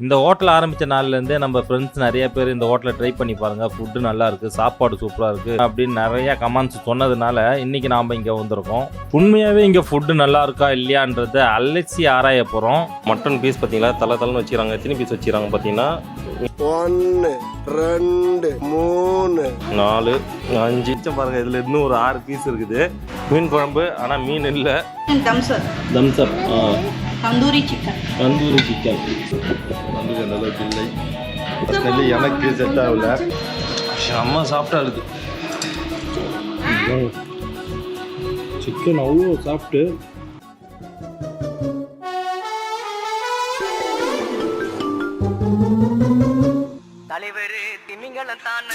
இந்த ஹோட்டல் ஆரம்பித்த நாள்லேருந்தே நம்ம ஃப்ரெண்ட்ஸ் நிறைய பேர் இந்த ஹோட்டலை ட்ரை பண்ணி பாருங்கள், ஃபுட்டு நல்லா இருக்குது, சாப்பாடு சூப்பராக இருக்குது அப்படின்னு நிறைய கமெண்ட்ஸ் சொன்னதுனால இன்றைக்கி நாம் இங்கே வந்திருக்கோம். உண்மையாகவே இங்கே ஃபுட்டு நல்லா இருக்கா இல்லையான்றதை அலசி ஆராய போகிறோம். மட்டன் பீஸ் பார்த்தீங்களா தலைன்னு வச்சுக்கிறாங்க. எத்தனை பீஸ் வச்சுக்கிறாங்க பார்த்தீங்கன்னா 1 2 3 4 5 பாருங்க. இதில் இன்னும் ஒரு 6 பீஸ் இருக்குது. மீன் குழம்பு, ஆனால் மீன் இல்லை. தம்ஸ்அப் தந்தூரி சிக்கன் நல்ல பிள்ளை எனக்கு செட் ஆகல. அம்மா சாப்பிட்டா இருக்கு சிக்கன் அவ்வளோ சாப்பிட்டு. தலைவர் திமிங்கலத்தானோ.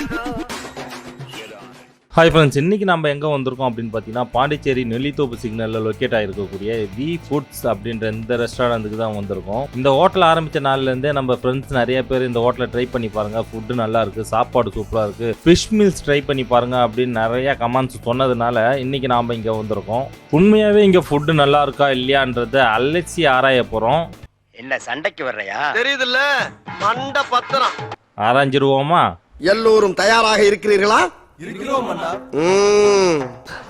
ஹாய் ஃப்ரெண்ட்ஸ், இன்றைக்கி நம்ம எங்கே வந்திருக்கோம் அப்படின்னு பார்த்தீங்கன்னா பாண்டிச்சேரி நெல்லித்தோப்பு சிக்னலில் லொக்கேட் ஆகிருக்கக்கூடிய வி ஃபுட்ஸ் அப்படின்ற இந்த ரெஸ்டாரண்ட்டுக்கு தான் வந்திருக்கோம். இந்த ஹோட்டல் ஆரம்பித்த நாள்லேருந்தே நம்ம ஃப்ரெண்ட்ஸ் நிறைய பேர் இந்த ஹோட்டலை ட்ரை பண்ணி பாருங்கள், ஃபுட்டு நல்லா இருக்குது, சாப்பாடு சூப்பராக இருக்குது, ஃபிஷ் மீல்ஸ் ட்ரை பண்ணி பாருங்கள் அப்படின்னு நிறையா கமெண்ட்ஸ் சொன்னதுனால இன்றைக்கி நாம் இங்கே வந்திருக்கோம். உண்மையாகவே இங்கே ஃபுட்டு நல்லா இருக்கா இல்லையான்றதை அலசி ஆராய போகிறோம். என்ன சண்டைக்கு வர்றையா? தெரியுதுல்ல, மண்ட பத்திரம் ஆராய்ஞ்சிருவோமா? எல்லோரும் தயாராக இருக்கிறீர்களா?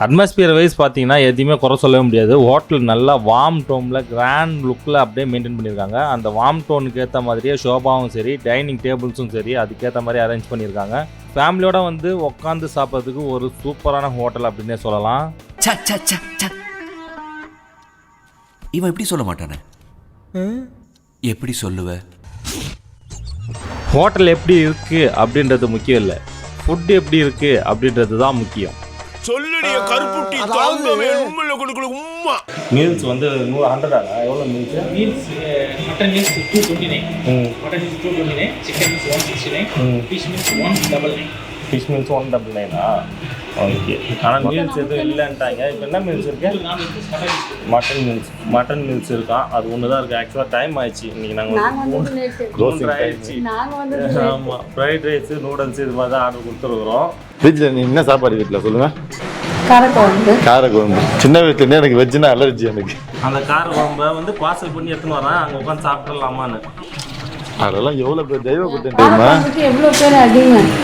அட்மாஸ்பியர் வைஸ் பார்த்தீங்கன்னா எதையுமே குறை சொல்லவே முடியாது. ஹோட்டல் நல்லா வார்ம் டோனில் கிராண்ட் லுக்கில் அப்படியே மெயின்டைன் பண்ணியிருக்காங்க. அந்த வார்ம் டோனுக்கு ஏற்ற மாதிரியே ஷோபாவும் சரி, டைனிங் டேபிள்ஸும் சரி அதுக்கேற்ற மாதிரி அரேஞ்ச் பண்ணியிருக்காங்க. ஃபேமிலியோட வந்து உட்காந்து சாப்பிட்றதுக்கு ஒரு சூப்பரான ஹோட்டல் அப்படின்னே சொல்லலாம். இவன் எப்படி சொல்ல மாட்டானே? எப்படி சொல்லுவ? ஹோட்டல் எப்படி இருக்குது அப்படின்றது முக்கியம் இல்லை, ஃபுட் எப்படி இருக்கு அப்படின்றது தான் முக்கியம். மீல்ஸ் வந்து 100 எவ்வளோ meals? Mutton meals 229, mutton meals 229, chicken meals 169, fish meals 199. Fish meals 199. Okay. ஆனால் மீல்ஸ் எதுவும் இல்லைன்ட்டாங்க. இப்போ என்ன மீல்ஸ் இருக்கு? மட்டன் மீல்ஸ் இருக்கான். அது ஒன்று தான் இருக்குது. ஆக்சுவலாக டைம் ஆயிடுச்சு. இன்றைக்கி நாங்கள் ஆயிடுச்சு. ஆமாம், ஃப்ரைட் ரைஸு, நூடுல்ஸ் இது மாதிரி தான் ஆர்டர் கொடுத்துருக்குறோம். வீட்டில் நீ என்ன சாப்பாடு வீட்டில் சொல்லுங்கள்? காரக்குழம்பு. சின்ன வீட்டில் எனக்கு வெஜ்ஜுனா அலர்ஜி. எனக்கு அந்த கார குழம்பை வந்து பார்சல் பண்ணி எடுத்துன்னு வரேன், அங்கே உட்காந்து சாப்பிட்றலாமான்னு. அதெல்லாம் எவ்வளோ பேர் தெய்வ கூட்டம் தெரியுமா?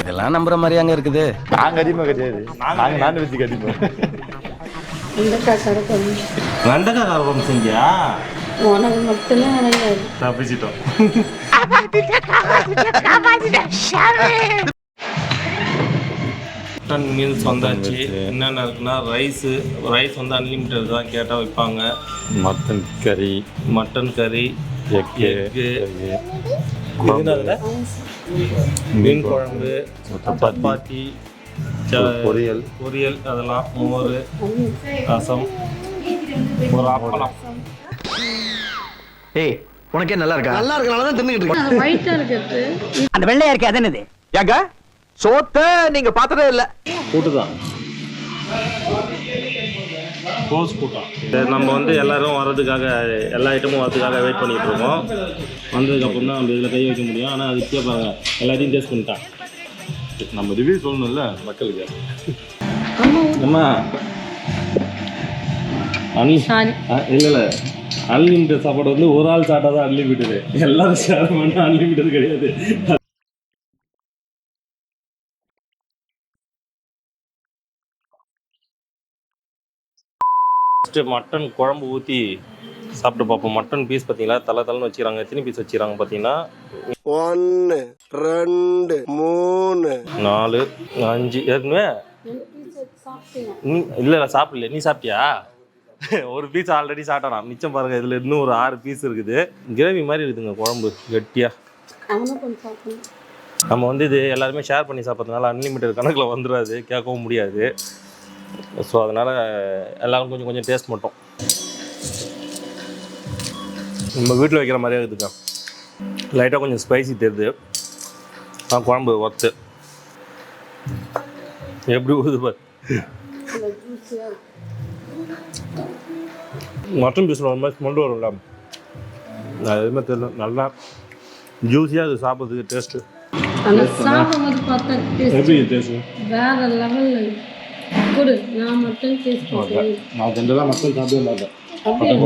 இதெல்லாம் நம்புற மாதிரி அங்க இருக்குது. நாங்கள் அதிகமாக கிடையாது, நாங்கள் நான்வெஜ்ஜுக்கு அதிகமாக. வெண்டைக்காய் கார குழம்பு செஞ்சியா? உனக்கு மட்டும்தான் தப்பிச்சிட்டோம். மட்டன் மீல்ஸ் வந்தாச்சு. என்னென்ன இருக்குன்னா ரைஸ் வந்து அன்லிமிட்டட் தான், கேட்டால் வைப்பாங்க. மட்டன் கறி, எக்கு, மீன் குழம்பு, சப்பாத்தி, பொரியல், அதெல்லாம், மோர், ரசம், ஒரு அப்பளம். ஏய், உனக்கே நல்லா இருக்கா? நல்லா இருக்கனால தான் தின்னுக்கிட்டு இருக்கேன். ஒயிட்டா இருக்குது. அந்த வெள்ளையா இருக்கு அது என்னது? ஏங்க சோத்த நீங்க பார்த்ததே இல்ல. கூட்டுதான், கோஸ் கூட்டம். நம்ம வந்து எல்லாரும் வர்றதுக்காக, எல்லா ஐட்டமும் வர்றதுக்காக வெயிட் பண்ணிட்டு இருக்கோம். வந்ததுக்கப்புறம் தான் நம்ம இதில் கை வைக்க முடியும். ஆனால் அதுக்கே பாருங்க, எல்லாத்தையும் டேஸ்ட் பண்ணிட்டான். நம்ம ரிவ்யூ சொல்லணும்ல மக்களுக்கு. அம்மா இல்லை அன்லிமிட்டட் சாப்பாடு வந்து ஒரு ஆள் சாப்பிட்டா தான் அன்லிமிட்டடு. எல்லாரும் ஷேர் பண்ணால் அன்லிமிட்டது கிடையாது. மட்டன் குழம்பு ஊற்றி சாப்பிட்டு பார்ப்போம். மட்டன் பீஸ் பார்த்தீங்களா தலைன்னு வச்சுக்கிறாங்க. எத்தனை பீஸ் வச்சுக்கிறாங்க பார்த்தீங்கன்னா 1 2 3 4 5. ஏற்கனவே இல்லை சாப்பிடல. நீ சாப்பிட்டியா? ஒரு பீஸ் ஆல்ரெடி சாப்பிட்டானா, மிச்சம் பாருங்கள். இதில் இன்னும் ஒரு 6 பீஸ் இருக்குது. கிரேவி மாதிரி இருக்குதுங்க குழம்பு, கெட்டியாக. நம்ம வந்து இது எல்லாருமே ஷேர் பண்ணி சாப்பிட்றதுனால அன்லிமிட்டட் கணக்கில் வந்துடாது, கேட்கவும் முடியாது. ஸோ அதனால் எல்லோரும் கொஞ்சம் கொஞ்சம் டேஸ்ட் மட்டும். நம்ம வீட்டில் வைக்கிற மாதிரியே இருக்குதுக்கா. லைட்டாக கொஞ்சம் ஸ்பைசி தெரியுது. குழம்பு ஒர்த்து எப்படி ஊது பார். மட்டன் பீஸில் ஒரு மாதிரி ஸ்மெல் வரும்ல, அது எதுவுமே தெரியல. நல்லா ஜூஸியாக அது சாப்பிட்றதுக்கு டேஸ்ட்டு. எப்படி டேஸ்ட்டு? வேற லெவல். குடு, நான் மட்டும் டேஸ்ட் பண்ணுறேன். நான் ஜென்ரலாக மக்கள் சாப்பிடவே மாட்டேன். மட்டன்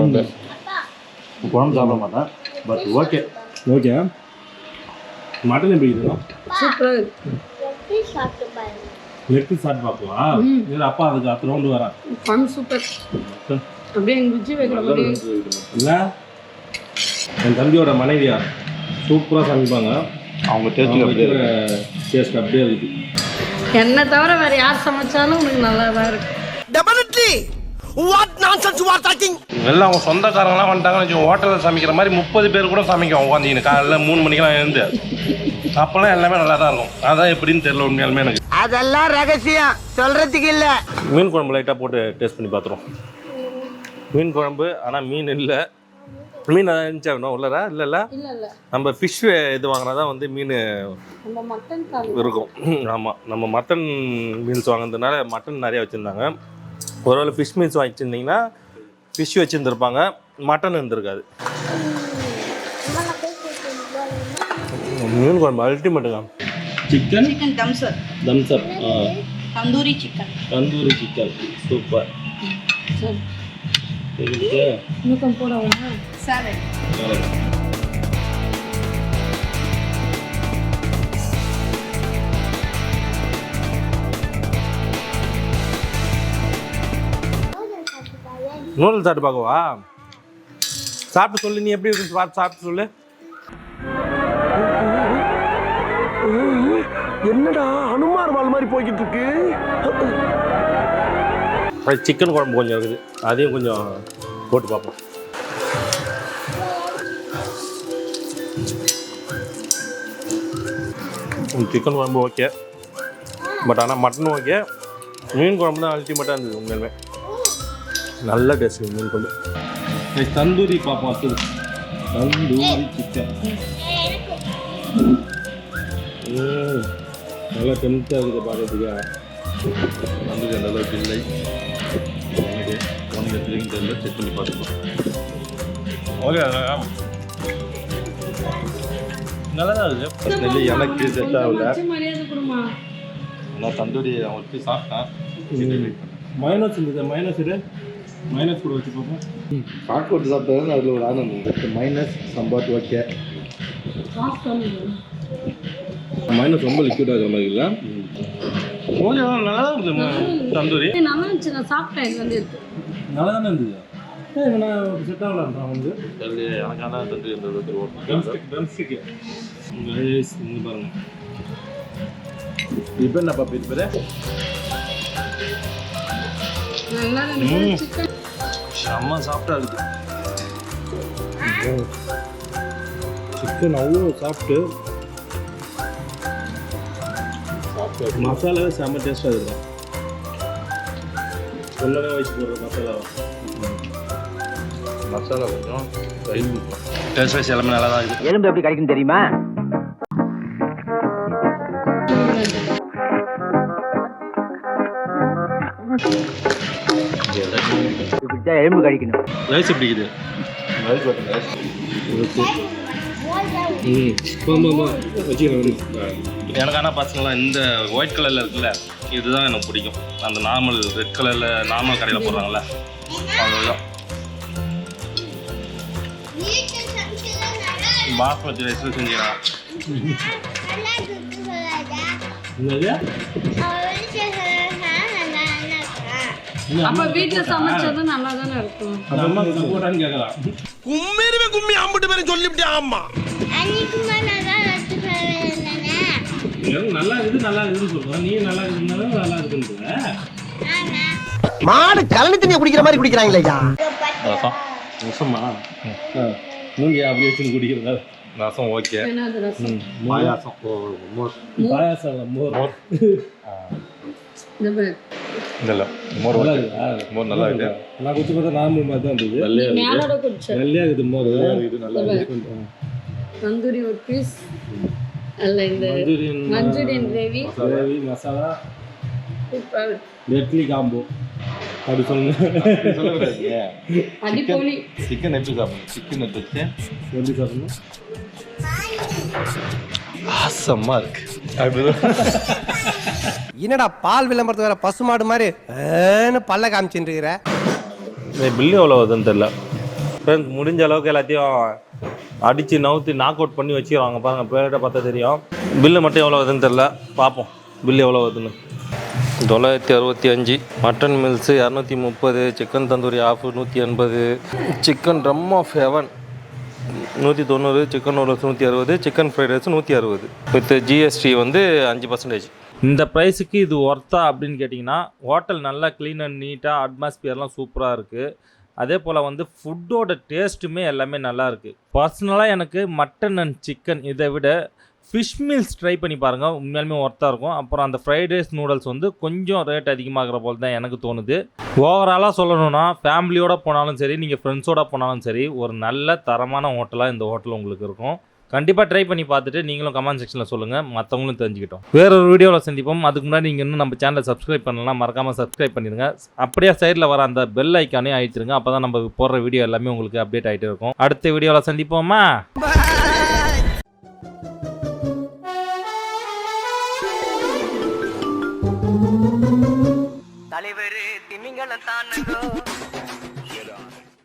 குழம்பு சாப்பிட மாட்டேன். But okay. மட்டன் எப்படி இருக்குதுண்ணா? சூப்பராக இருக்கு. லெக் பீஸ் சாப்பிட்டு பார்ப்போமா? இது அப்பா அதுக்கு அடுத்த ரவுண்டு வரேன். Fun super. அப்படியே எங்கள் விஜய் வைக்கிற மாதிரி இல்லை என் தம்பியோட மனைவியா சூப்பராக சமைப்பாங்க. அவங்க டேஸ்ட் அப்படியே டேஸ்ட் அப்படியே இருக்குது. என்னை தவிர வேற யார் சமைச்சாலும் உனக்கு நல்லா தான் இருக்கு. எல்லாம் அவங்க சொந்தக்காரங்களாம் வந்துட்டாங்கன்னு ஹோட்டலில் சமைக்கிற மாதிரி 30 பேர் கூட சமைக்கும் உட்காந்து காலையில் 3 மணிக்கெல்லாம் எழுந்து. அப்போல்லாம் எல்லாமே நல்லா தான் இருக்கும். அதான் எப்படின்னு தெரியல உண்மையாலுமே எனக்கு. அதெல்லாம் ரகசியம் சொல்றதுக்கு இல்ல. மீன் குழம்பு லைட்டாக போட்டு டேஸ்ட் பண்ணி பார்த்துருவோம். மீன் குழம்பு ஆனால் மீன் இல்லை. மீன் இருந்துச்சா உள்ளதா? இல்லை இல்லை நம்ம ஃபிஷ் இது வாங்கினா தான் வந்து மீன் நம்ம மட்டன் இருக்கும். ஆமாம், நம்ம மட்டன் மீல்ஸ் வாங்கினதுனால மட்டன் நிறையா வச்சுருந்தாங்க. ஒருவேளை ஃபிஷ் மீல்ஸ் வாங்கிச்சிருந்தீங்கன்னா ஃபிஷ் வச்சுருந்துருப்பாங்க, மட்டன் இருந்திருக்காது. மீன் குழம்பு அல்டிமேட்டுங்க. Chicken Thums Up tandoori chicken super. இன்னும் போடவா? நூடுல்ஸ் சாப்பிட்டு பார்க்கவா? சாப்பிட்டு சொல்லு, நீ எப்படி இருக்கு பார்த்து சாப்பிட்டு சொல்லு. என்னடா அனுமார் வால் மாதிரி போய்கிட்டு இருக்கு. சிக்கன் குழம்பு கொஞ்சம் இருக்குது, அதையும் கொஞ்சம் போட்டு பார்ப்போம். சிக்கன் குழம்பு ஓகே, பட் ஆனால் மட்டன் ஓகே. மீன் குழம்பு தான் அல்டிமேட்டாக இருந்தது உண்மையுமே. நல்ல டேஸ்ட் மீன் குழம்பு. தந்தூரி பார்ப்போம். அடுத்தது தந்தூரி சிக்கன். நல்லா டெம்ட்டாக இருக்குது பார்க்கறதுக்கு. வந்து அந்த அளவுக்கு இல்லை. உனக்கு எப்படின்னு தெரியல, செக் பண்ணி பார்த்துக்கலாம். ஓகே, நல்லா தான் இருக்குது. ஸ்மெல்லி எனக்கு செட் ஆகல. மரியாதை கொடுமா. நான் தந்தூரி அவங்களுக்கு சாப்பிட்டேன். மைனஸ் இருந்தது, மைனஸ் கூட வச்சு பார்ப்போம். சாப்பிட்டு சாப்பிட்டது அதில் ஒரு ஆனந்தம். Minus சம்பாட் okay. மைனஸ் ரொம்ப லிக்விடாக இருக்கிற மாதிரி இல்லை. ஓகே, நல்லா தான் இருக்குது தந்தூரி. நல்லா இருந்துச்சு, நான் சாப்பிட்டேன். இது வந்து இருக்கு நல்லா தானே இருந்தது. நான் செட் ஆகலான்றான் வந்து எனக்கான தந்தூரி இருந்தது. ட்ரம்ஸ்டிக் இங்கே பாருங்க. இப்போ என்ன பாப்பா இது பேர்? நல்லா இருந்துச்சு. சிக்கன் செம்ம சாப்பிட்டா இருக்குது. சிக்கன் அவ்வளோ சாப்பிட்டு மசாலாவே செம்ம டேஸ்ட்டாக இருக்கும். சொல்லவே வச்சு போடுற மசாலா கொஞ்சம் டேஸ்ட் வைஸ் எல்லாமே நல்லா தான் இருக்குது. எலும்பு எப்படி கிடைக்கும் தெரியுமா? இப்படிதான் எலும்பு கழிக்கணும். ரைஸ் எப்படி இருக்குது? ரைஸ் பார்த்தேன். ரைஸ் எனக்கு ஆனால் பர்சனலாக இந்த ஒயிட் கலரில் இருக்குல்ல, இதுதான் எனக்கு பிடிக்கும். அந்த நார்மல் ரெட் கலரில் நார்மல் கடையில் போடுறாங்கல்ல, அதுதான். பாஸ்மதி ரைஸில் செஞ்சுக்கலாம். அப்ப வீட்டுல சமைச்சது நல்லா தானே இருக்கும். அம்மா சப்போர்ட்டான்னு கேட்கலாம். கும்மிருமே கும்மி அம்பிட்டு பேரும் சொல்லிவிட்டே. ஆமா, நல்லா இருக்குது, நல்லா இருக்குதுன்னு சொல்கிறேன். நீ நல்லா இருக்குதுனாலும் நல்லா இருக்குன்ற. மாடு கலனி தண்ணியை குடிக்கிற மாதிரி குடிக்கிறாங்களே. ரசம் ரசமா நீங்கள் அப்படி வச்சு குடிக்கிறதா? ரசம் ஓகே. என்னது ரசம்? பாயாசம் மோர். பாயாசம் மோர். இந்த பாரு. இல்லை மோர் நல்லா ஓகே. இருக்குதா? மோர் நல்லா இருக்கு. நான் குடிச்சு பார்த்தா நார்மல் மாதிரி தான் இருந்தது. மேலோட குடிச்சேன். வெள்ளையாக இருக்குது மோர். இது நல்லா இருக்கு. தந்தூரி ஒரு பீஸ். அல்ல இந்த Manchurian gravy masala super. Idli combo அப்படி சொல்லுங்க. அடிப்பொலி. சிக்கன் எப்படி சாப்பிடணும்? சிக்கன் எடுத்து எப்படி சாப்பிடணும்? ஆசமா இருக்கு. அப்படிதான். என்னடா பால் விளம்பரத்து வேற பசுமாடு மாதிரி பல்ல காமிச்சுட்டு இருக்கிற. பில்லு எவ்வளோ வருதுன்னு தெரியல. ஃப்ரெண்ட்ஸ், முடிஞ்ச அளவுக்கு எல்லாத்தையும் அடித்து நவுத்தி நாக் அவுட் பண்ணி வச்சுருவாங்க பாருங்கள், பிளேட்டை பார்த்தா தெரியும். பில்லு மட்டும் எவ்வளோ வருதுன்னு தெரில, பார்ப்போம் பில்லு எவ்வளோ வருதுன்னு. 965, mutton meals 230, chicken tandoori half 180, chicken rum of heaven 190, chicken noodles 160, chicken fried rice 160 with GST வந்து 5%. இந்த ப்ரைஸுக்கு இது ஒர்த்தா அப்படின்னு கேட்டிங்கன்னா, ஹோட்டல் நல்லா க்ளீன் அண்ட் நீட்டாக, அட்மாஸ்பியர்லாம் சூப்பராக இருக்குது. அதே போல் வந்து ஃபுட்டோட டேஸ்ட்டுமே எல்லாமே நல்லா இருக்குது. பர்சனலாக எனக்கு மட்டன் அண்ட் சிக்கன் இதை விட ஃபிஷ் மீல்ஸ் ட்ரை பண்ணி பாருங்கள், உண்மையாலுமே ஒர்த்தாக இருக்கும். அப்புறம் அந்த ஃப்ரைட் ரைஸ் நூடுல்ஸ் வந்து கொஞ்சம் ரேட் அதிகமாகிற போல் தான் எனக்கு தோணுது. ஓவராலாக சொல்லணும்னா ஃபேமிலியோடு போனாலும் சரி, நீங்கள் ஃப்ரெண்ட்ஸோடு போனாலும் சரி, ஒரு நல்ல தரமான ஹோட்டலாக இந்த ஹோட்டல் உங்களுக்கு இருக்கும். கண்டிப்பாக ட்ரை பண்ணி பார்த்துட்டு நீங்களும் கமெண்ட் செக்ஷனில் சொல்லுங்கள், மற்றவங்களும் தெரிஞ்சுக்கிட்டோம். வேறொரு வீடியோவில் சந்திப்போம். அதுக்கு முன்னாடி நீங்கள் இன்னும் நம்ம சேனலை சப்ஸ்கிரைப் பண்ணலாம், மறக்காமல் சப்ஸ்கிரைப் பண்ணிடுங்க. அப்படியே சைடில் வர அந்த பெல் ஐக்கானே அழிச்சிருங்க, அப்போ தான் நம்ம போடுற வீடியோ எல்லாமே உங்களுக்கு அப்டேட் ஆகிட்டே இருக்கும். அடுத்த வீடியோவில் சந்திப்போமா? தலைவர் திமிங்கலம் தானோ